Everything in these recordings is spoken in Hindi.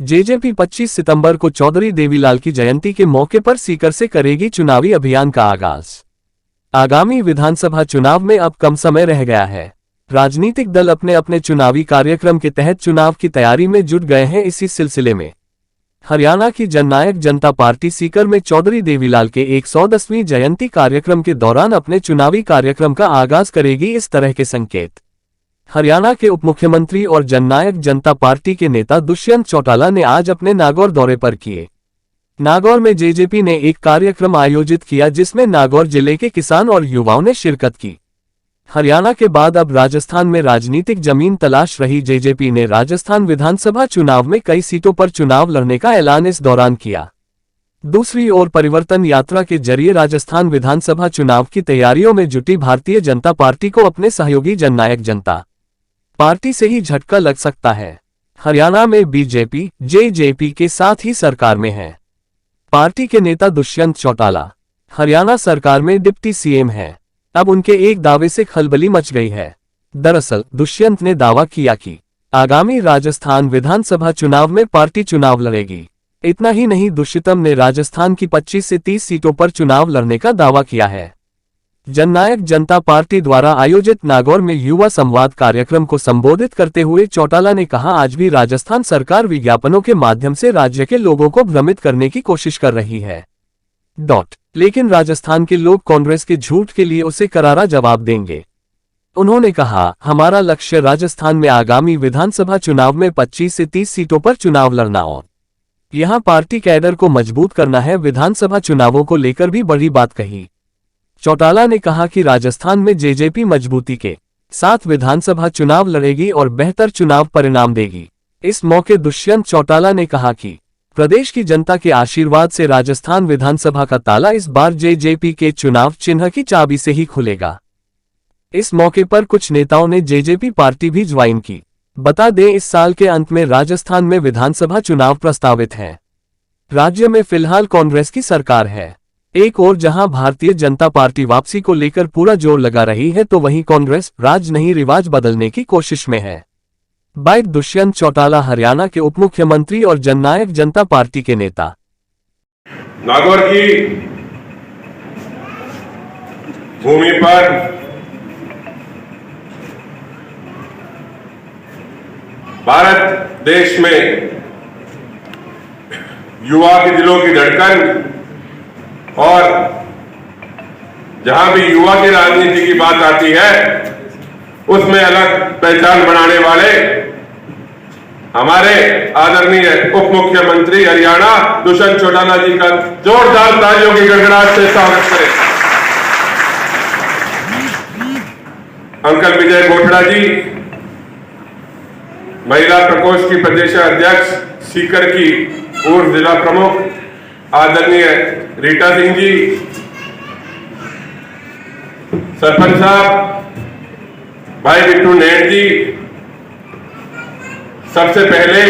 जेजेपी 25 सितंबर को चौधरी देवीलाल की जयंती के मौके पर सीकर से करेगी चुनावी अभियान का आगाज। आगामी विधानसभा चुनाव में अब कम समय रह गया है। राजनीतिक दल अपने अपने चुनावी कार्यक्रम के तहत चुनाव की तैयारी में जुट गए हैं। इसी सिलसिले में हरियाणा की जननायक जनता पार्टी सीकर में चौधरी देवीलाल के 110वीं जयंती कार्यक्रम के दौरान अपने चुनावी कार्यक्रम का आगाज करेगी। इस तरह के संकेत हरियाणा के उपमुख्यमंत्री और जननायक जनता पार्टी के नेता दुष्यंत चौटाला ने आज अपने नागौर दौरे पर किए। नागौर में जेजेपी ने एक कार्यक्रम आयोजित किया जिसमें नागौर जिले के किसान और युवाओं ने शिरकत की। हरियाणा के बाद अब राजस्थान में राजनीतिक जमीन तलाश रही जेजेपी ने राजस्थान विधानसभा चुनाव में कई सीटों पर चुनाव लड़ने का ऐलान इस दौरान किया। दूसरी ओर परिवर्तन यात्रा के जरिए राजस्थान विधानसभा चुनाव की तैयारियों में जुटी भारतीय जनता पार्टी को अपने सहयोगी जननायक जनता पार्टी से ही झटका लग सकता है। हरियाणा में बीजेपी जेजेपी के साथ ही सरकार में है। पार्टी के नेता दुष्यंत चौटाला हरियाणा सरकार में डिप्टी सीएम हैं। अब उनके एक दावे से खलबली मच गई है। दरअसल दुष्यंत ने दावा किया कि आगामी राजस्थान विधानसभा चुनाव में पार्टी चुनाव लड़ेगी। इतना ही नहीं, दुष्यंतम ने राजस्थान की 25 से 30 सीटों पर चुनाव लड़ने का दावा किया है। जननायक जनता पार्टी द्वारा आयोजित नागौर में युवा संवाद कार्यक्रम को संबोधित करते हुए चौटाला ने कहा, आज भी राजस्थान सरकार विज्ञापनों के माध्यम से राज्य के लोगों को भ्रमित करने की कोशिश कर रही है। लेकिन राजस्थान के लोग कांग्रेस के झूठ के लिए उसे करारा जवाब देंगे। उन्होंने कहा, हमारा लक्ष्य राजस्थान में आगामी विधानसभा चुनाव में 25 से 30 सीटों पर चुनाव लड़ना और यहां पार्टी कैडर को मजबूत करना है। विधानसभा चुनावों को लेकर भी बड़ी बात कही। चौटाला ने कहा कि राजस्थान में जेजेपी मजबूती के साथ विधानसभा चुनाव लड़ेगी और बेहतर चुनाव परिणाम देगी। इस मौके दुष्यंत चौटाला ने कहा कि प्रदेश की जनता के आशीर्वाद से राजस्थान विधानसभा का ताला इस बार जेजेपी के चुनाव चिन्ह की चाबी से ही खुलेगा। इस मौके पर कुछ नेताओं ने जेजेपी पार्टी भी ज्वाइन की। बता दें, इस साल के अंत में राजस्थान में विधानसभा चुनाव प्रस्तावित है। राज्य में फिलहाल कांग्रेस की सरकार है। एक ओर जहां भारतीय जनता पार्टी वापसी को लेकर पूरा जोर लगा रही है, तो वहीं कांग्रेस राज नहीं रिवाज बदलने की कोशिश में है। बाइट दुष्यंत चौटाला, हरियाणा के उपमुख्यमंत्री और जननायक जनता पार्टी के नेता। नागौर की भूमि पर भारत देश में युवा के दिलों की धड़कन और जहां भी युवा की राजनीति की बात आती है उसमें अलग पहचान बनाने वाले हमारे आदरणीय उप मुख्यमंत्री हरियाणा दुष्यंत चौटाला जी का जोरदार तालियों की गड़गड़ाहट से स्वागत करें। अंकल विजय गोठड़ा जी, महिला प्रकोष्ठ की प्रदेश अध्यक्ष, सीकर की पूर्व जिला प्रमुख आदरणीय रीटा सिंह जी, सरपंच साहब भाई बिट्टू नैन जी, सबसे पहले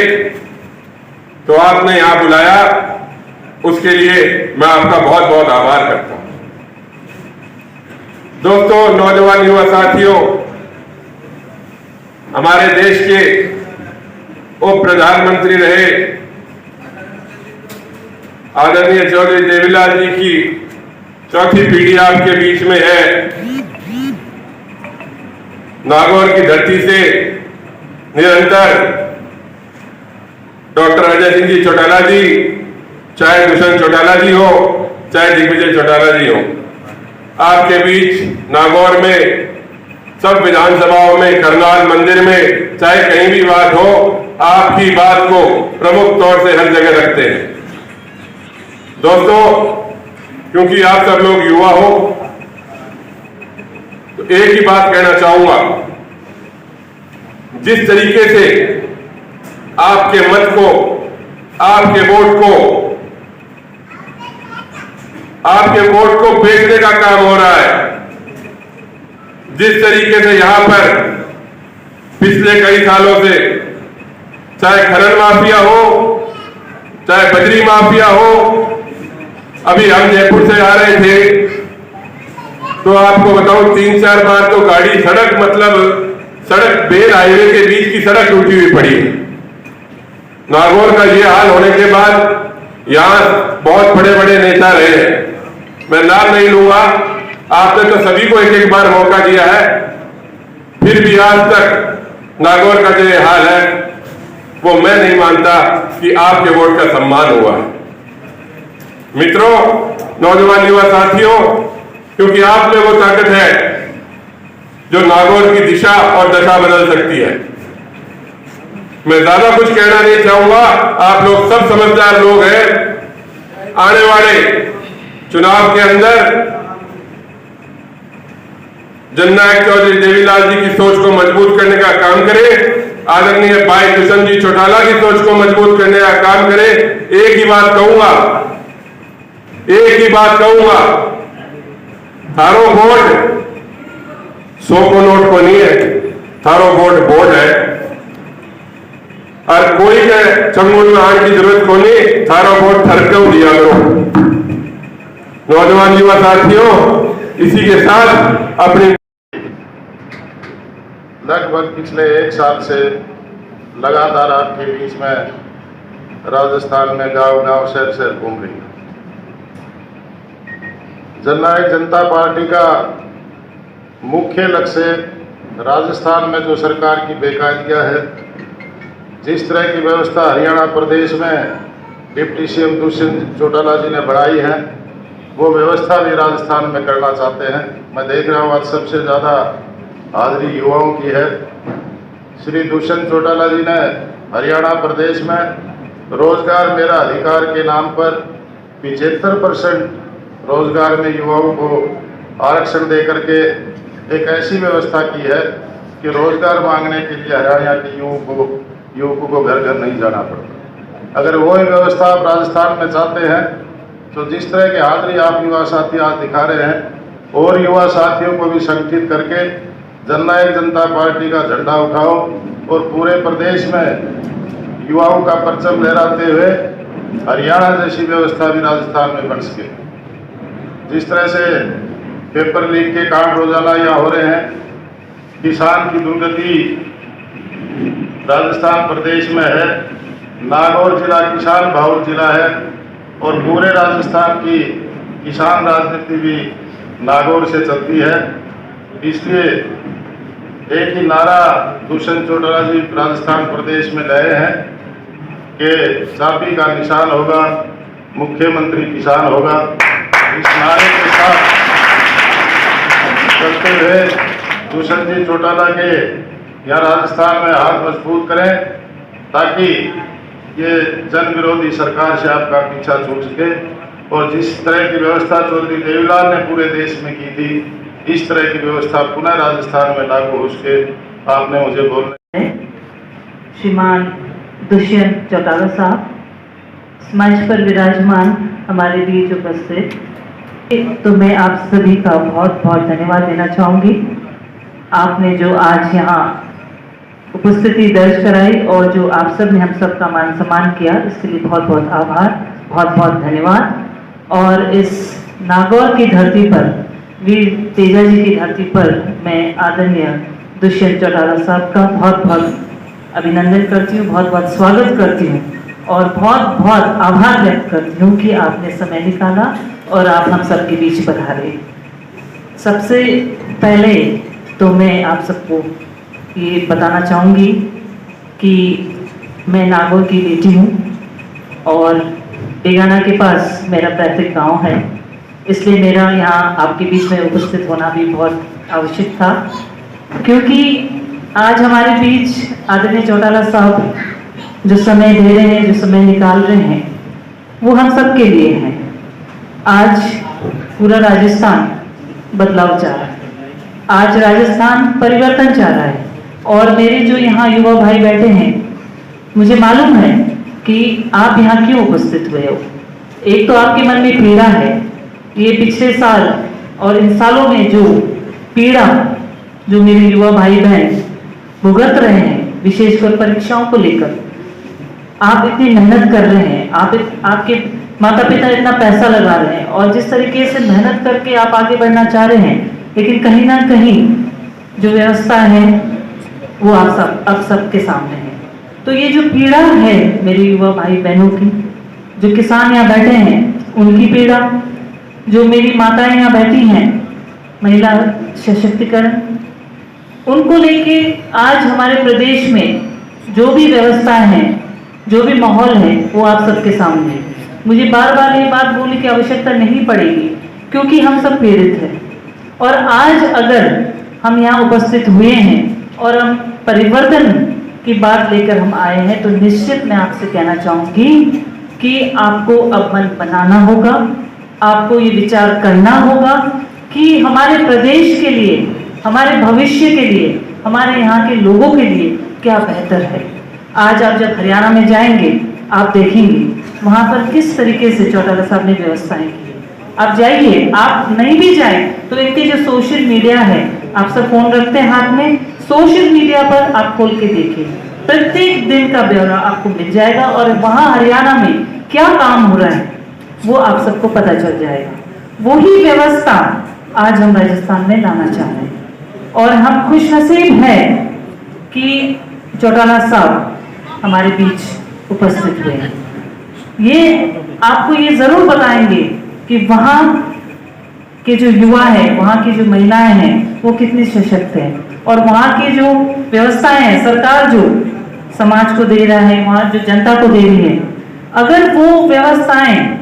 तो आपने यहां बुलाया उसके लिए मैं आपका बहुत बहुत आभार करता हूं। दोस्तों, नौजवान युवा साथियों, हमारे देश के उप प्रधानमंत्री रहे आदरणीय चौधरी देवीलाल जी की चौथी पीढ़ी आपके बीच में है। नागौर की धरती से निरंतर डॉक्टर अजय सिंह जी चौटाला जी, चाहे दुष्यंत चौटाला जी हो, चाहे दिग्विजय चौटाला जी हो, आपके बीच नागौर में सब विधानसभाओं में, करनाल मंदिर में, चाहे कहीं भी बात हो, आपकी बात को प्रमुख तौर से हर जगह रखते हैं। दोस्तों, क्योंकि आप सब लोग युवा हो तो एक ही बात कहना चाहूंगा, जिस तरीके से आपके मत को, आपके वोट को बेचने का काम हो रहा है, जिस तरीके से यहां पर पिछले कई सालों से चाहे खनन माफिया हो, चाहे बजरी माफिया हो, अभी हम जयपुर से आ रहे थे तो आपको बताऊं 3-4 बार तो गाड़ी सड़क बेल हाईवे के बीच की सड़क टूटी हुई पड़ी है। नागौर का ये हाल होने के बाद यहाँ बहुत बड़े बड़े नेता रहे हैं, मैं नाम नहीं लूंगा, आपने तो सभी को एक एक बार मौका दिया है, फिर भी आज तक नागौर का जो ये हाल है वो मैं नहीं मानता कि आपके वोट का सम्मान हुआ। मित्रों, नौजवान युवा साथियों, क्योंकि आप में वो ताकत है जो नागौर की दिशा और दशा बदल सकती है। मैं ज्यादा कुछ कहना नहीं चाहूंगा, आप लोग सब समझदार लोग हैं। आने वाले चुनाव के अंदर जननायक चौधरी देवीलाल जी की सोच को मजबूत करने का काम करें, आदरणीय भाई दुष्यंत जी चौटाला की सोच को मजबूत करने का काम करें। एक ही बात कहूंगा, थारो वोट 100 को नोट को नहीं है, थारो वोट है, और कोई के चंगुल में आने की जरूरत को नहीं, थारो वोट थरक दिया करो। नौजवान युवा साथियों, इसी के साथ अपनी लगभग पिछले 1 साल से लगातार आपके बीच में राजस्थान में गांव-गांव शहर-शहर घूम रही है। जननायक जनता पार्टी का मुख्य लक्ष्य राजस्थान में जो सरकार की बेकायदियां है, जिस तरह की व्यवस्था हरियाणा प्रदेश में डिप्टी सीएम दुष्यंत चौटाला जी ने बढ़ाई है, वो व्यवस्था भी राजस्थान में करना चाहते हैं। मैं देख रहा हूँ आज सबसे ज़्यादा हाजिरी युवाओं की है। श्री दुष्यंत चौटाला जी ने हरियाणा प्रदेश में रोजगार मेरा अधिकार के नाम पर 75% रोजगार में युवाओं को आरक्षण दे करके एक ऐसी व्यवस्था की है कि रोजगार मांगने के लिए हरियाणा के युवकों को घर घर नहीं जाना पड़ता। अगर वही व्यवस्था आप राजस्थान में चाहते हैं तो जिस तरह की हाजिरी आप युवा साथी आज दिखा रहे हैं, और युवा साथियों को भी संगठित करके जननायक जनता पार्टी का झंडा उठाओ और पूरे प्रदेश में युवाओं का परचम लहराते हुए हरियाणा जैसी व्यवस्था भी राजस्थान में बन सके। जिस तरह से पेपर लीक के कांड रोजाना यहाँ हो रहे हैं, किसान की दुर्गति राजस्थान प्रदेश में है। नागौर जिला किसान बहुल जिला है और पूरे राजस्थान की किसान राजनीति भी नागौर से चलती है। इसलिए एक ही नारा दुष्यंत चौटाला जी राजस्थान प्रदेश में लाए हैं कि चाबी का निशान होगा, मुख्यमंत्री किसान होगा। इस नारे के साथ चलते हुए दुष्यंत जी चौटाला के यहाँ राजस्थान में हाथ मजबूत करें ताकि ये जन विरोधी सरकार से आपका पीछा छूट सके और जिस तरह की व्यवस्था चौधरी देवीलाल ने पूरे देश में की थी, इस तरह की व्यवस्था पुनः राजस्थान में लागू हो सके। आपने मुझे बोलने श्रीमान दुष्यंत चौटाला साहब मंच पर विराजमान हमारे बीच उपस्थित, तो मैं आप सभी का बहुत बहुत धन्यवाद देना चाहूँगी। आपने जो आज यहाँ उपस्थिति दर्ज कराई और जो आप सब ने हम सब का मान सम्मान किया, इसके लिए बहुत बहुत आभार, बहुत बहुत धन्यवाद। और इस नागौर की धरती पर, वीर तेजा जी की धरती पर मैं आदरणीय दुष्यंत चौटाला साहब का बहुत बहुत अभिनंदन करती हूँ, बहुत बहुत स्वागत करती हूँ और बहुत बहुत आभार व्यक्त करती हूँ कि आपने समय निकाला और आप हम सबके बीच पधारे। सबसे पहले तो मैं आप सबको ये बताना चाहूँगी कि मैं नागौर की बेटी हूँ और डेगाना के पास मेरा पैतृक गांव है, इसलिए मेरा यहाँ आपके बीच में उपस्थित होना भी बहुत आवश्यक था, क्योंकि आज हमारे बीच आदरणीय चौटाला साहब जो समय दे रहे हैं, जो समय निकाल रहे हैं, वो हम सब के लिए है। आज पूरा राजस्थान बदलाव चाह रहा है, आज राजस्थान परिवर्तन चाह रहा है और मेरे जो यहाँ युवा भाई बैठे हैं, मुझे मालूम है कि आप यहाँ क्यों उपस्थित हुए हो। एक तो आपके मन में पीड़ा है, ये पिछले साल और इन सालों में जो पीड़ा जो मेरे युवा भाई बहन भुगत रहे हैं, विशेषकर परीक्षाओं को लेकर, आप इतनी मेहनत कर रहे हैं, आपके माता पिता इतना पैसा लगा रहे हैं और जिस तरीके से मेहनत करके आप आगे बढ़ना चाह रहे हैं, लेकिन कहीं ना कहीं जो व्यवस्था है वो आप सबके सामने है। तो ये जो पीड़ा है मेरे युवा भाई बहनों की, जो किसान यहाँ बैठे हैं उनकी पीड़ा, जो मेरी माताएं यहाँ बैठी हैं, महिला सशक्तिकरण, उनको लेके आज हमारे प्रदेश में जो भी व्यवस्था है, जो भी माहौल है, वो आप सबके सामने है। मुझे बार बार ये बात बोलने की आवश्यकता नहीं पड़ेगी, क्योंकि हम सब पीड़ित हैं। और आज अगर हम यहाँ उपस्थित हुए हैं और हम परिवर्तन की बात लेकर हम आए हैं, तो निश्चित मैं आपसे कहना चाहूँगी कि आपको अब मन बनाना होगा, आपको ये विचार करना होगा कि हमारे प्रदेश के लिए, हमारे भविष्य के लिए, हमारे यहाँ के लोगों के लिए क्या बेहतर है। आज आप जब हरियाणा में जाएंगे, आप देखेंगे वहाँ पर किस तरीके से चौटाला साहब ने व्यवस्थाएं की। आप जाइए, आप नहीं भी जाए तो इनके जो सोशल मीडिया है, आप सब फोन रखते हैं हाथ में, सोशल मीडिया पर आप खोल के देखिए, प्रत्येक दिन का ब्यौरा आपको मिल जाएगा और वहाँ हरियाणा में क्या काम हो रहा है वो आप सबको पता चल जाएगा। वही व्यवस्था आज हम राजस्थान में लाना चाह रहे हैं और हम खुशनसीब हैं कि चौटाला साहब हमारे बीच उपस्थित हुए हैं। ये आपको ये जरूर बताएंगे कि वहाँ के जो युवा है, वहाँ की जो महिलाएं हैं, वो कितनी सशक्त हैं और वहाँ की जो व्यवस्थाएं हैं, सरकार जो समाज को दे रहा है, वहाँ जो जनता को दे रही है, अगर वो व्यवस्थाएं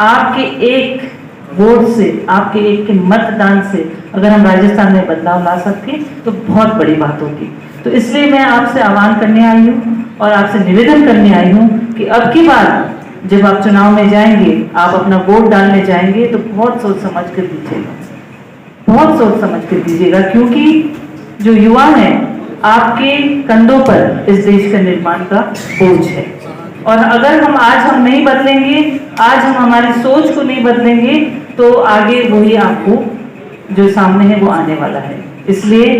आपके एक वोट से, आपके एक के मतदान से अगर हम राजस्थान में बदलाव ला सके तो बहुत बड़ी बात होगी। तो इसलिए मैं आपसे आह्वान करने आई हूँ और आपसे निवेदन करने आई हूँ कि अब की बार जब आप चुनाव में जाएंगे, आप अपना वोट डालने जाएंगे तो बहुत सोच समझ कर दीजिएगा, बहुत सोच समझ कर दीजिएगा, क्योंकि जो युवा है आपके कंधों पर इस देश का निर्माण का बोझ है। और अगर हम नहीं बदलेंगे, आज हम हमारी सोच को नहीं बदलेंगे, तो आगे वही आपको जो सामने है वो आने वाला है। इसलिए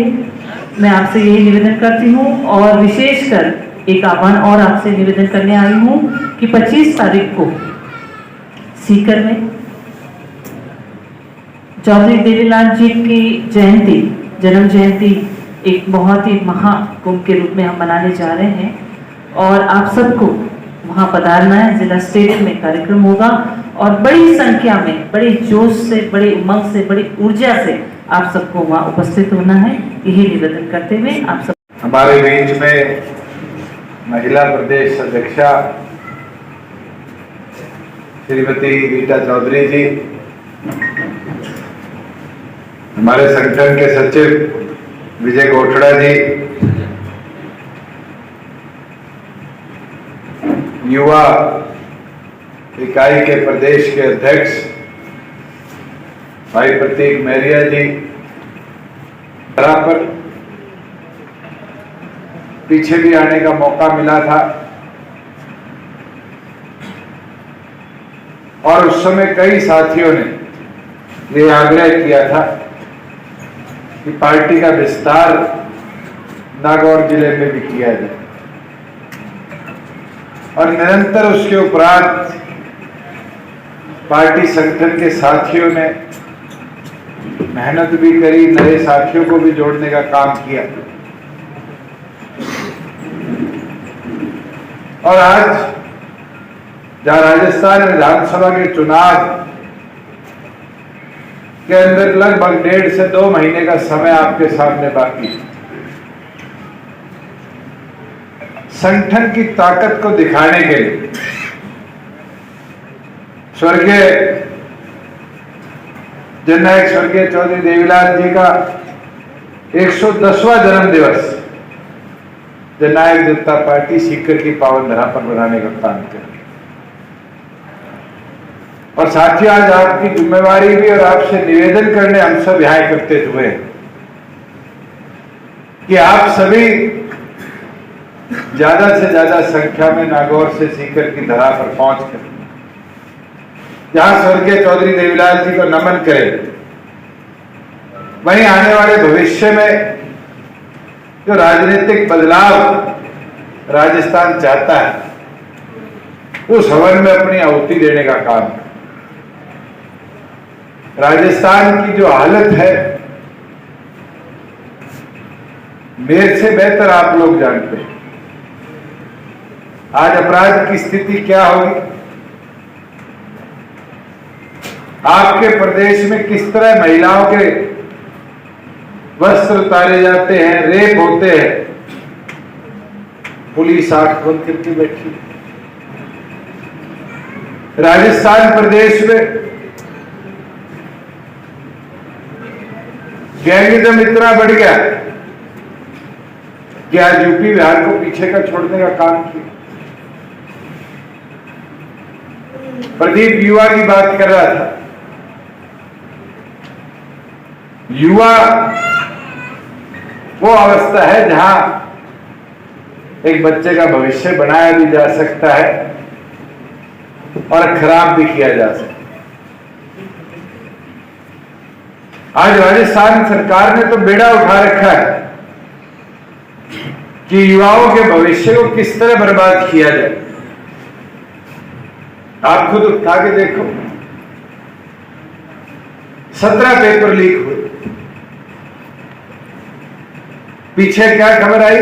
मैं आपसे यही निवेदन करती हूँ और विशेषकर एक आह्वान और आपसे निवेदन करने आई हूँ कि 25 तारीख को सीकर में चौधरी देवीलाल जी की जयंती, जन्म जयंती एक बहुत ही महाकुंभ के रूप में हम मनाने जा रहे हैं और आप सबको वहाँ पधारना है। जिला स्टेडियम में कार्यक्रम होगा और बड़ी संख्या में, बड़ी जोश से, बड़ी उमंग से, बड़ी ऊर्जा से आप सबको वहाँ उपस्थित होना है। यही निवेदन करते हुए आप सब हमारे बीच में महिला प्रदेश अध्यक्षा श्रीमती रीटा चौधरी जी, हमारे संगठन के सचिव विजय गोठड़ा जी, युवा इकाई के प्रदेश के अध्यक्ष भाई प्रतीक मैरिया जी, पर पीछे भी आने का मौका मिला था और उस समय कई साथियों ने ये आग्रह किया था कि पार्टी का विस्तार नागौर जिले में भी किया जाए और निरंतर उसके उपरांत पार्टी संगठन के साथियों ने मेहनत भी करी, नए साथियों को भी जोड़ने का काम किया और आज जहां राजस्थान विधानसभा के चुनाव के अंदर लगभग 1.5 से 2 महीने का समय आपके सामने बाकी है, संगठन की ताकत को दिखाने के लिए स्वर्गीय जननायक स्वर्गीय चौधरी देवीलाल जी का 110वां जन्म दिवस जननायक जनता पार्टी सीकर की पावन धरा पर बनाने का काम किया और साथियों आज आपकी जिम्मेवारी भी और आपसे निवेदन करने हम सब यहाँ एकत्रित हुए कि आप सभी ज्यादा से ज्यादा संख्या में नागौर से सीकर की धरा पर पहुंचकर जहां स्वर्गीय चौधरी देवीलाल जी को नमन करें, वहीं आने वाले भविष्य में जो राजनीतिक बदलाव राजस्थान चाहता है उस हवन में अपनी आहुति देने का काम। राजस्थान की जो हालत है मेरे से बेहतर आप लोग जानते हैं। आज अपराध की स्थिति क्या होगी? आपके प्रदेश में किस तरह महिलाओं के वस्त्र उतारे जाते हैं, रेप होते हैं, पुलिस आंख बंद करके बैठी। राजस्थान प्रदेश में गैंगिज्म इतना बढ़ गया कि आज यूपी बिहार को पीछे का छोड़ने का काम किया। प्रदीप युवा की बात कर रहा था। युवा वो अवस्था है जहां एक बच्चे का भविष्य बनाया भी जा सकता है और खराब भी किया जा सकता है। आज राजस्थान सरकार ने तो बेड़ा उठा रखा है कि युवाओं के भविष्य को किस तरह बर्बाद किया जाए। आप खुद उठा के देखो, 17 पेपर लीक हुए। पीछे क्या खबर आई?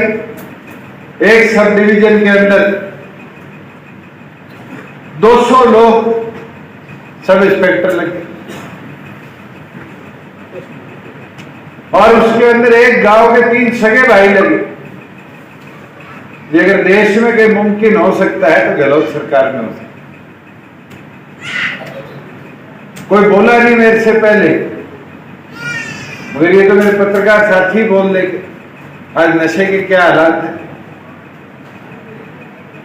एक सब डिवीजन के अंदर 200 लोग सब इंस्पेक्टर लगे और उसके अंदर एक गांव के 3 सगे भाई लगे। ये अगर देश में कहीं मुमकिन हो सकता है तो गहलोत सरकार में हो सकता है। कोई बोला नहीं मेरे से पहले, मगर ये तो मेरे पत्रकार साथी बोल देंगे आज नशे के क्या हालात है।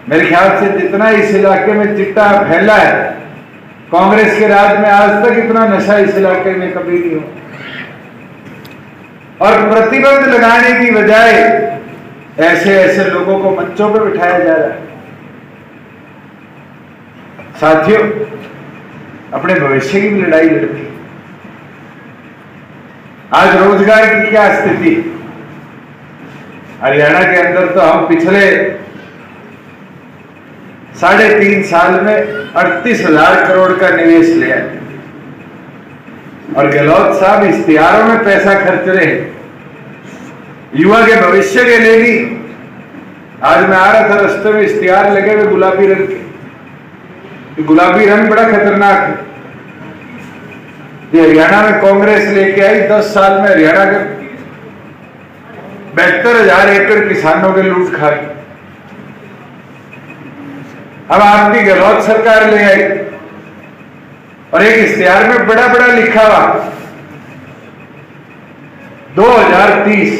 मेरे ख्याल से जितना इस इलाके में चिट्टा फैला है, कांग्रेस के राज में आज तक इतना नशा इस इलाके में कभी नहीं हुआ। और प्रतिबंध लगाने की बजाय ऐसे ऐसे लोगों को मंचों पर बिठाया जा रहा है। साथियों, अपने भविष्य की भी लड़ाई लड़ती है। आज रोजगार की क्या स्थिति? हरियाणा के अंदर तो हम पिछले 3.5 साल में 38,000 करोड़ का निवेश लिया और गहलोत साहब इश्तिहारों में पैसा खर्च रहे हैं, युवा के भविष्य के लिए नहीं। आज मैं आ रहा था, रास्ते में इश्तिहार लगे हुए गुलाबी रंग के। गुलाबी रंग बड़ा खतरनाक है। ये हरियाणा में कांग्रेस लेके आई, 10 साल में हरियाणा के 72,000 एकड़ किसानों के लूट खा गई। अब आपकी गहलोत सरकार ले आई और एक इश्तिहार में बड़ा बड़ा लिखा हुआ 2030।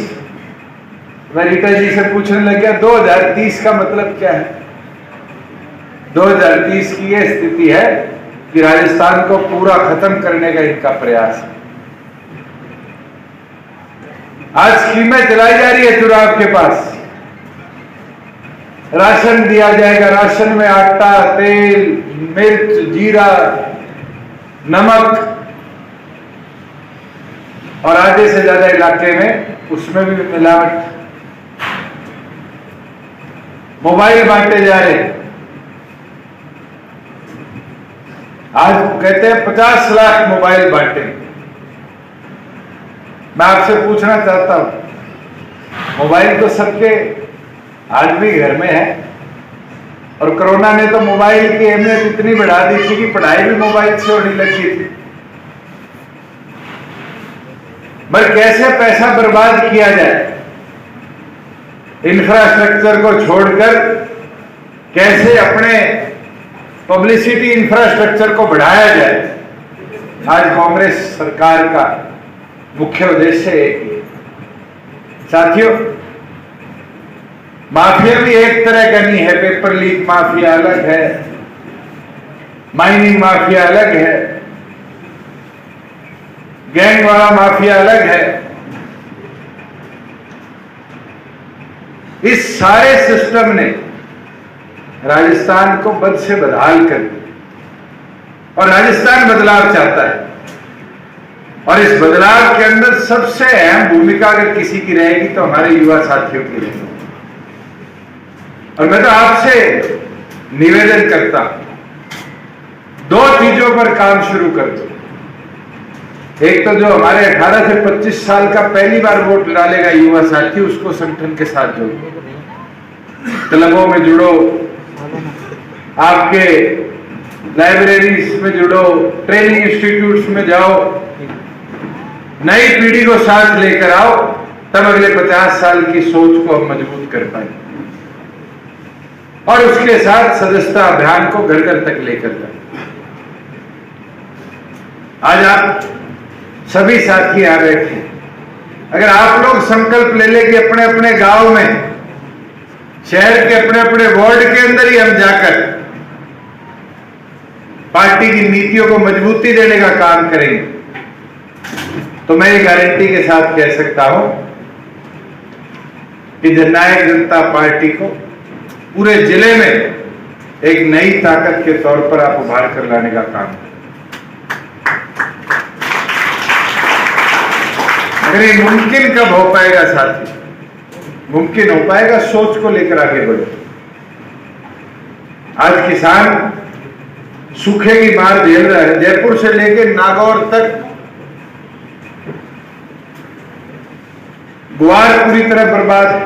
मैं रीता जी से पूछने लग गया 2030 का मतलब क्या है? 2030 की यह स्थिति है कि राजस्थान को पूरा खत्म करने का इनका प्रयास है। आज स्कीमें चलाई जा रही है चुनाव के पास। राशन दिया जाएगा, राशन में आटा, तेल, मिर्च, जीरा, नमक और आधे से ज्यादा इलाके में उसमें भी मिलावट। मोबाइल बांटे जा रहे। आज कहते हैं 50 लाख मोबाइल बांटे। मैं आपसे पूछना चाहता हूं, मोबाइल तो सबके आज भी घर में है और कोरोना ने तो मोबाइल की अहमियत इतनी बढ़ा दी थी कि पढ़ाई भी मोबाइल से होने लगी थी। पर कैसे पैसा बर्बाद किया जाए, इंफ्रास्ट्रक्चर को छोड़कर कैसे अपने पब्लिसिटी इंफ्रास्ट्रक्चर को बढ़ाया जाए, आज कांग्रेस सरकार का मुख्य उद्देश्य एक ही। साथियों, माफिया भी एक तरह का नहीं है। पेपर लीक माफिया अलग है, माइनिंग माफिया अलग है, गैंग वाला माफिया अलग है। इस सारे सिस्टम ने राजस्थान को बद से बदहाल कर दिया और राजस्थान बदलाव चाहता है। और इस बदलाव के अंदर सबसे अहम भूमिका अगर किसी की रहेगी तो हमारे युवा साथियों की रहेगी। और मैं तो आपसे निवेदन करता हूं, 2 चीजों पर काम शुरू कर दो। एक तो जो हमारे 18 से 25 साल का पहली बार वोट डालेगा युवा साथी, उसको संगठन के साथ जोड़ो, क्लबों में जुड़ो, आपके लाइब्रेरीज में जुड़ो, ट्रेनिंग इंस्टीट्यूट्स में जाओ, नई पीढ़ी को साथ लेकर आओ, तब अगले 50 साल की सोच को हम मजबूत कर पाए और उसके साथ सदस्यता अभियान को घर घर तक लेकर जाए। आज आप सभी साथी आ बैठे, अगर आप लोग संकल्प ले ले कि अपने अपने गांव में, शहर के अपने अपने वार्ड के अंदर ही हम जाकर पार्टी की नीतियों को मजबूती देने का काम करेंगे, तो मैं ये गारंटी के साथ कह सकता हूं कि जननायक जनता पार्टी को पूरे जिले में एक नई ताकत के तौर पर आप उभार कर लाने का काम करें। अगर ये मुमकिन कब हो पाएगा साथी? मुमकिन हो पाएगा सोच को लेकर आगे बढ़ो। आज किसान सूखे की मार झेल रहा है, जयपुर से लेकर नागौर तक ग्वार पूरी तरह बर्बाद है,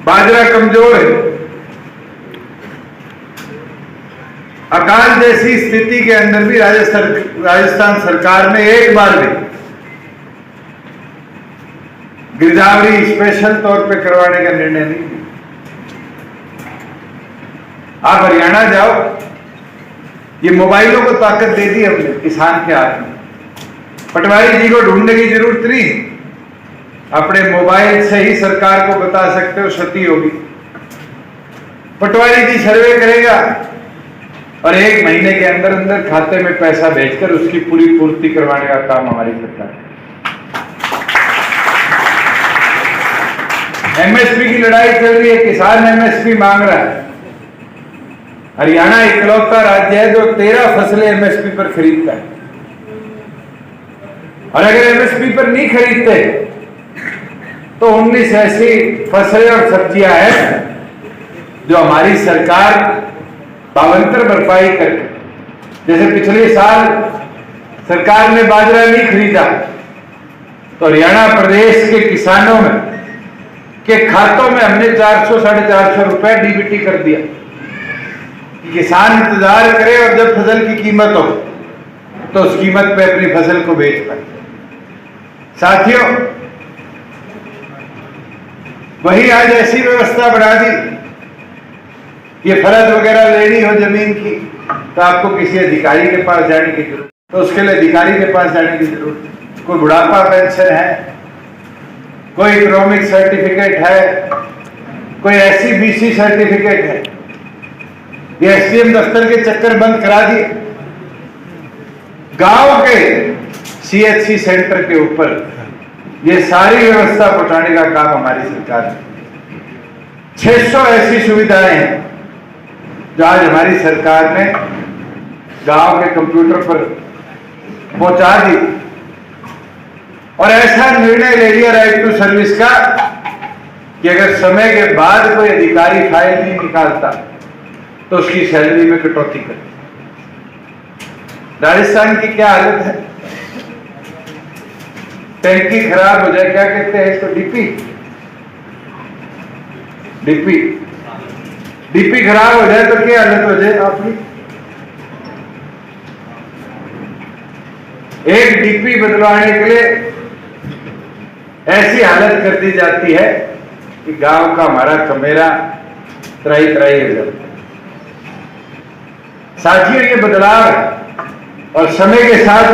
बाजरा कमजोर है। अकाल जैसी स्थिति के अंदर भी राजस्थान सरकार ने एक बार भी गिरदावरी स्पेशल तौर पे करवाने का निर्णय नहीं लिया। आप हरियाणा जाओ, ये मोबाइलों को ताकत दे दी हमने किसान के हाथ में। पटवारी जी को ढूंढने की जरूरत नहीं, अपने मोबाइल से ही सरकार को बता सकते हो क्षति होगी। पटवारी जी सर्वे करेगा और 1 महीने के अंदर अंदर खाते में पैसा भेजकर उसकी पूरी पूर्ति करवाने का काम हमारी सरकार है। एमएसपी की लड़ाई चल रही है, किसान एमएसपी मांग रहा है। हरियाणा इकलौता राज्य है जो 13 फसलें एमएसपी पर खरीदता है, और अगर एमएसपी पर नहीं खरीदते तो 19 ऐसी फसलें और सब्जियां हैं जो हमारी सरकार पावंतर भरपाई करके, जैसे पिछले साल सरकार ने बाजरा नहीं खरीदा तो हरियाणा प्रदेश के किसानों में के खातों में हमने 400-450 रुपए डीबीटी कर दिया कि किसान इंतजार करे और जब फसल की कीमत हो तो उस कीमत पे अपनी फसल को बेच पाए। साथियों, वही आज ऐसी व्यवस्था बढ़ा दी, ये फर्ज वगैरह लेनी हो जमीन की तो आपको किसी अधिकारी के पास जाने की जरूरत, तो उसके लिए अधिकारी के पास जाने की जरूरत। कोई बुढ़ापा पेंशन है, कोई इकोनॉमिक सर्टिफिकेट है, कोई ऐसी बीसी सर्टिफिकेट है, ये एसडीएम दफ्तर के चक्कर बंद करा दिए। गांव के सीएचसी सेंटर के ऊपर ये सारी व्यवस्था पहुंचाने का काम हमारी सरकार है। 600 ऐसी सुविधाएं हैं जो आज हमारी सरकार ने गांव के कंप्यूटर पर पहुंचा दी, और ऐसा निर्णय ले लिया राइट टू सर्विस का कि अगर समय के बाद कोई अधिकारी फाइल नहीं निकालता तो उसकी सैलरी में कटौती कर। राजस्थान की क्या हालत है? टैंकी खराब हो जाए, क्या कहते हैं इसको? डीपी खराब हो जाए तो क्या हालत हो जाए आपकी? एक डीपी बदलवाने के लिए ऐसी हालत कर दी जाती है कि गांव का हमारा कमेरा त्राही हो जाता है। साथियों, ये बदलाव है और समय के साथ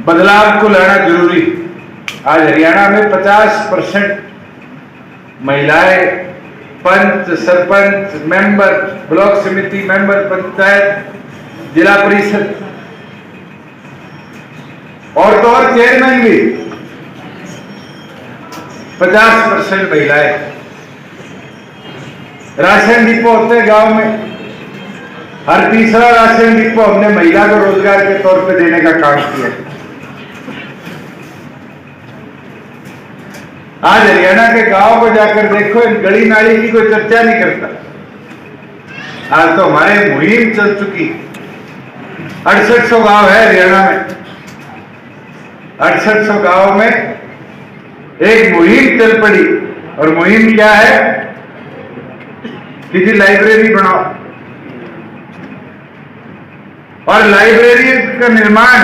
बदलाव को लाना जरूरी। आज हरियाणा में 50% महिलाएं पंच, सरपंच, मेंबर, ब्लॉक समिति मेंबर, पंचायत, जिला परिषद और तो और चेयरमैन भी 50% महिलाएं। राशन डिपो होते हैं गांव में, हर तीसरा राशन डिपो हमने महिला को रोजगार के तौर पे देने का काम किया। आज हरियाणा के गांव को जाकर देखो, इन गली नाली की कोई चर्चा नहीं करता। आज तो हमारे मुहिम चल चुकी, 6800 गांव है हरियाणा में। 6800 गांव में एक मुहिम चल पड़ी, और मुहिम क्या है? किसी लाइब्रेरी बनाओ, और लाइब्रेरी का निर्माण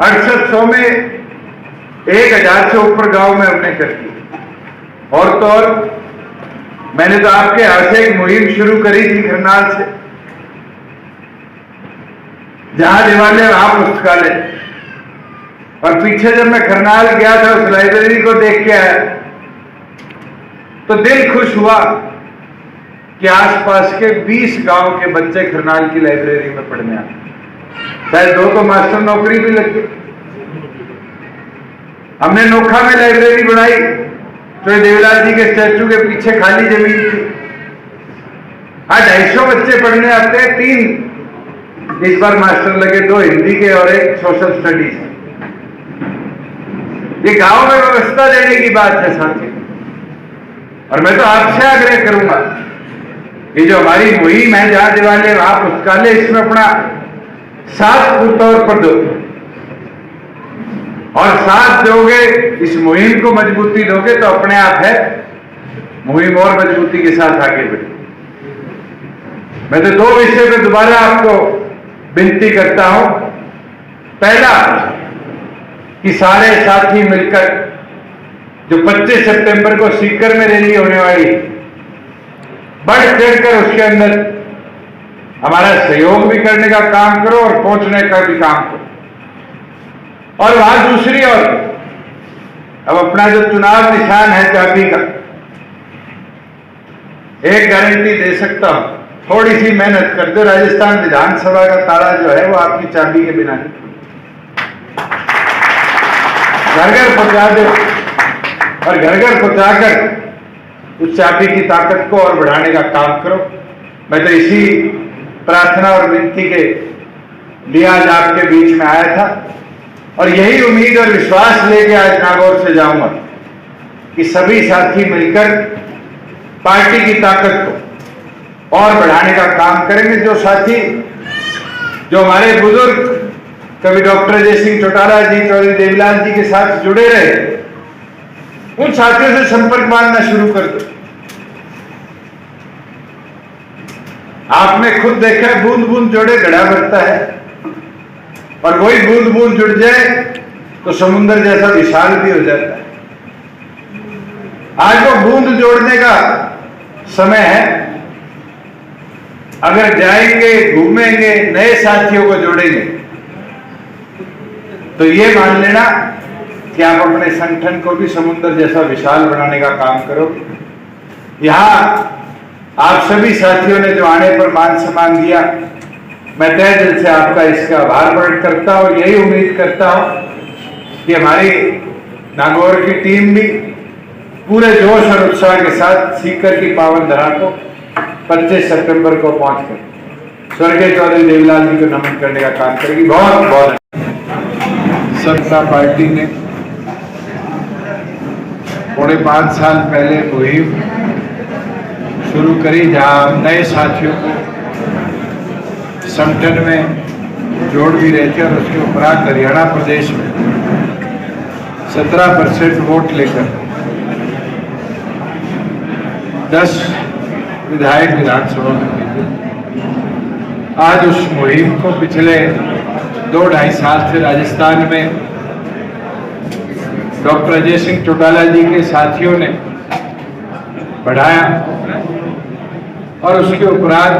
6800 में 1000 से ऊपर गांव में हमने कर दिया। और तो और मैंने तो आपके यहाँ से एक मुहिम शुरू करी थी करनाल से, जहां दिवाले वहां पुस्तकालय। और पीछे जब मैं करनाल गया था उस लाइब्रेरी को देख के आया तो दिल खुश हुआ कि आसपास के 20 गांव के बच्चे करनाल की लाइब्रेरी में पढ़ने आते, शायद 2 तो मास्टर नौकरी भी लग गई। हमने नोखा में लाइब्रेरी बनाई तो देवीलाल जी के स्टैचू के पीछे खाली जमीन थी, आज 250 बच्चे पढ़ने आते हैं। 3 इस बार मास्टर लगे, 2 हिंदी के और 1 सोशल स्टडीज। ये गांव में व्यवस्था देने की बात है साथी, और मैं तो आपसे आग्रह करूंगा, ये जो हमारी मुहिम है जहां दिवाले वहां पुस्तकालय, इसमें अपना साथ तौर पर दो, और साथ दोगे, इस मुहिम को मजबूती दोगे तो अपने आप है मुहिम और मजबूती के साथ आगे बढ़े। मैं तो 2 विषय पे दोबारा आपको विनती करता हूं। पहला कि सारे साथी मिलकर जो 25 सितंबर को सीकर में रैली होने वाली, बढ़ चढ़कर उसके अंदर हमारा सहयोग भी करने का काम करो और पहुंचने का भी काम करो। और वहां दूसरी ओर अब अपना जो चुनाव निशान है चाबी का, एक गारंटी दे सकता हूं, थोड़ी सी मेहनत कर दो, राजस्थान विधानसभा का ताला जो है वो आपकी चाबी के बिना नहीं, घर घर पहुंचा दो, और घर घर पहुंचाकर उस चाबी की ताकत को और बढ़ाने का काम करो। मैं तो इसी प्रार्थना और विनती के लिए आज आपके बीच में आया था, और यही उम्मीद और विश्वास लेके आज नागौर से जाऊंगा कि सभी साथी मिलकर पार्टी की ताकत को और बढ़ाने का काम करेंगे। जो साथी, जो हमारे बुजुर्ग कभी डॉक्टर अजय सिंह चौटाला जी, चौधरी देवीलाल जी के साथ जुड़े रहे, उन साथियों से संपर्क बांधना शुरू कर दो। आपने खुद देखा है, बूंद बूंद जोड़े घड़ा भरता है, और वही बूंद बूंद जुड़ जाए तो समुद्र जैसा विशाल भी हो जाता है। आज वो बूंद जोड़ने का समय है। अगर जाएंगे, घूमेंगे, नए साथियों को जोड़ेंगे, तो ये मान लेना कि आप अपने संगठन को भी समुद्र जैसा विशाल बनाने का काम करो। यहां आप सभी साथियों ने जो आने पर मान सम्मान दिया, मैं तहे दिल से आपका इसका आभार प्रकट करता हूं। यही उम्मीद करता हूं कि हमारी नागौर की टीम भी पूरे जोश और उत्साह के साथ सीकर की पावन धरा को 25 सितंबर को पहुंचकर स्वर्गीय चौधरी देवीलाल जी को नमन करने का काम करेगी। बहुत बहुत सत्ता पार्टी ने 4.5 साल पहले मुहिम शुरू करी, जहां हम नए साथियों को संगठन में जोड़ भी रहे थे, और उसके उपरांत हरियाणा प्रदेश में 17% वोट लेकर 10 विधायक विधानसभा में जीते। आज उस मुहिम को पिछले 2-2.5 साल से राजस्थान में डॉक्टर अजय सिंह चौटाला जी के साथियों ने बढ़ाया, और उसके उपरांत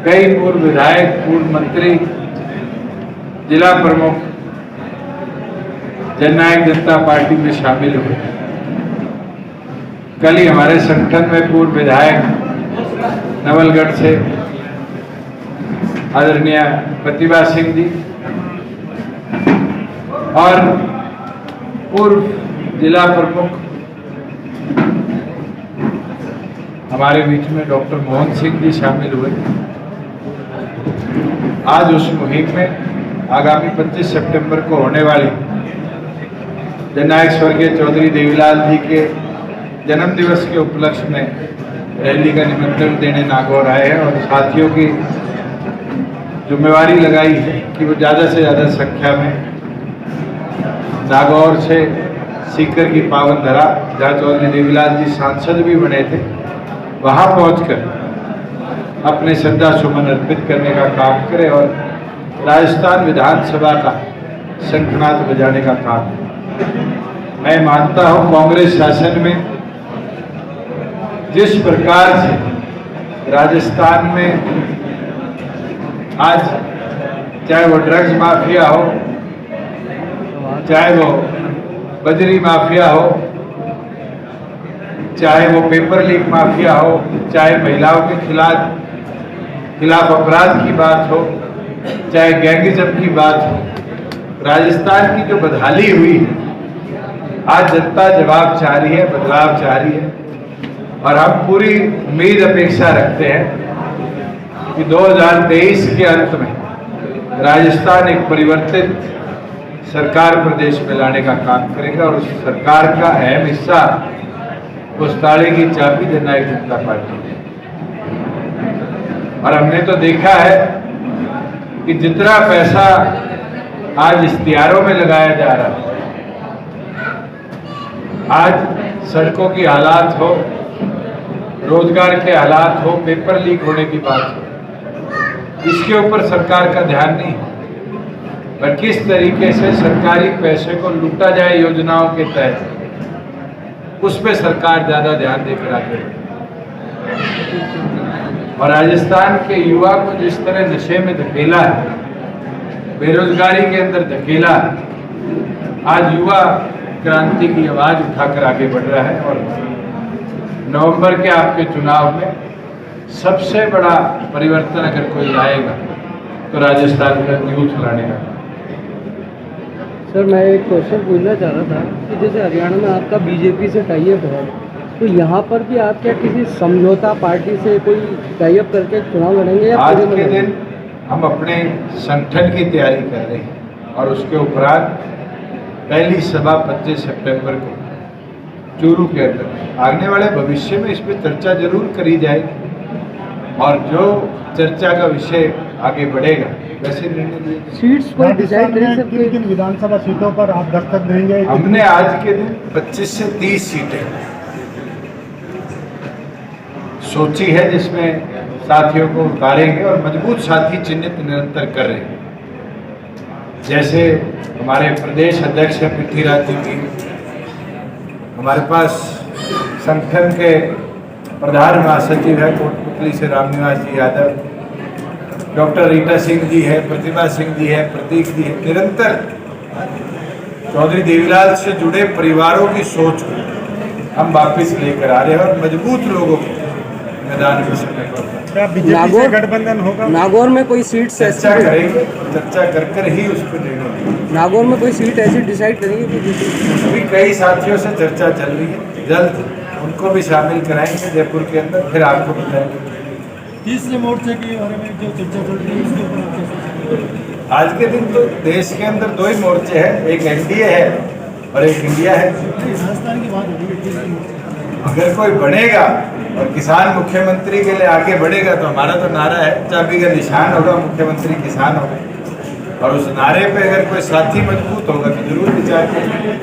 कई पूर्व विधायक, पूर्व मंत्री, जिला प्रमुख जननायक जनता पार्टी में शामिल हुए। कल ही हमारे संगठन में पूर्व विधायक नवलगढ़ से आदरणीय प्रतिभा सिंह जी, और पूर्व जिला प्रमुख हमारे बीच में डॉक्टर मोहन सिंह जी शामिल हुए। आज उस मुहिम में आगामी 25 सितंबर को होने वाली जननायक स्वर्गीय चौधरी देवीलाल जी के जन्म दिवस के उपलक्ष्य में रैली का निमंत्रण देने नागौर आए हैं, और साथियों की जिम्मेवारी लगाई है कि वो ज़्यादा से ज़्यादा संख्या में नागौर से सीकर की पावन धरा, जहाँ चौधरी देवीलाल जी सांसद भी बने थे, वहाँ पहुंचकर अपने श्रद्धा सुमन अर्पित करने का काम करें और राजस्थान विधानसभा का शंखनाद बजाने का काम। मैं मानता हूं कांग्रेस शासन में जिस प्रकार से राजस्थान में आज चाहे वो ड्रग्स माफिया हो, चाहे वो बजरी माफिया हो, चाहे वो पेपर लीक माफिया हो, चाहे महिलाओं के खिलाफ अपराध की बात हो, चाहे गैंगिज्म की बात हो, राजस्थान की जो बदहाली हुई है, आज जनता जवाब चाह रही है, बदलाव चाह रही है और हम पूरी उम्मीद अपेक्षा रखते हैं कि 2023 के अंत में राजस्थान एक परिवर्तित सरकार प्रदेश में लाने का काम करेगा और उस सरकार का अहम हिस्सा उस ताले की चाबी जननायक जनता पार्टी है। और हमने तो देखा है कि जितना पैसा आज इश्तिहारों में लगाया जा रहा है, आज सड़कों की हालात हो, रोजगार के हालात हो, पेपर लीक होने की बात हो, इसके ऊपर सरकार का ध्यान नहीं है। पर किस तरीके से सरकारी पैसे को लूटा जाए योजनाओं के तहत, उस पर सरकार ज्यादा ध्यान देकर आगे और राजस्थान के युवा को जिस तरह नशे में धकेला है, बेरोजगारी के अंदर धकेला है, आज युवा क्रांति की आवाज उठाकर आगे बढ़ रहा है और नवंबर के आपके चुनाव में सबसे बड़ा परिवर्तन अगर कोई लाएगा तो राजस्थान का यूथ लाने का। सर, मैं एक क्वेश्चन पूछना चाह रहा था कि जैसे हरियाणा में आपका बीजेपी से टाइअप है, तो यहाँ पर भी आप क्या किसी समझौता पार्टी से कोई टाइअप करके चुनाव लड़ेंगे या आज के दिन हम अपने संगठन की तैयारी कर रहे हैं और उसके उपरांत पहली सभा 25 सितंबर को चूरू के अंदर आने वाले भविष्य में इस पर चर्चा जरूर करी जाएगी और जो चर्चा का विषय आगे बढ़ेगा वैसे निर्णय लेंगे। सीट्स को डिसाइड करें किन विधानसभा सीटों पर आप दस्तक देंगे? हमने आज के दिन 25 से 30 सीटें सोची है जिसमें साथियों को उतारेंगे और मजबूत साथी चिन्हित निरंतर कर रहे हैं। जैसे हमारे प्रदेश अध्यक्ष हैं पृथ्वीराज जी, हमारे पास संगठन के प्रधान महासचिव है कोटपुतली से रामनिवास जी यादव, डॉक्टर रीटा सिंह जी है, प्रतिभा सिंह जी है, प्रतीक जी है। निरंतर चौधरी देवीलाल से जुड़े परिवारों की सोच को हम वापस लेकर आ रहे हैं और मजबूत लोगों को मैदान में क्या बीजेपी से गठबंधन होगा? नागौर में कोई सीट चर्चा करेंगे, चर्चा कर ही उस पर निर्णय। नागौर में कोई सीट ऐसी डिसाइड करेंगे? अभी कई साथियों से चर्चा चल रही है, जल्द उनको भी शामिल कराएंगे जयपुर के अंदर, फिर आपको बताएंगे। तीसरे मोर्चे के बारे में जो चर्चा चल रही है उसके ऊपर आप क्या सोचेंगे? आज के दिन तो देश के अंदर दो ही मोर्चे हैं, एक एनडीए है और एक इंडिया है। राजस्थान की बात हो रही है। अगर कोई बनेगा और किसान मुख्यमंत्री के लिए आगे बढ़ेगा तो हमारा तो नारा है, चाबी का निशान होगा मुख्यमंत्री किसान होगा और उस नारे पे अगर कोई साथी मजबूत होगा तो जरूर विचार करेंगे।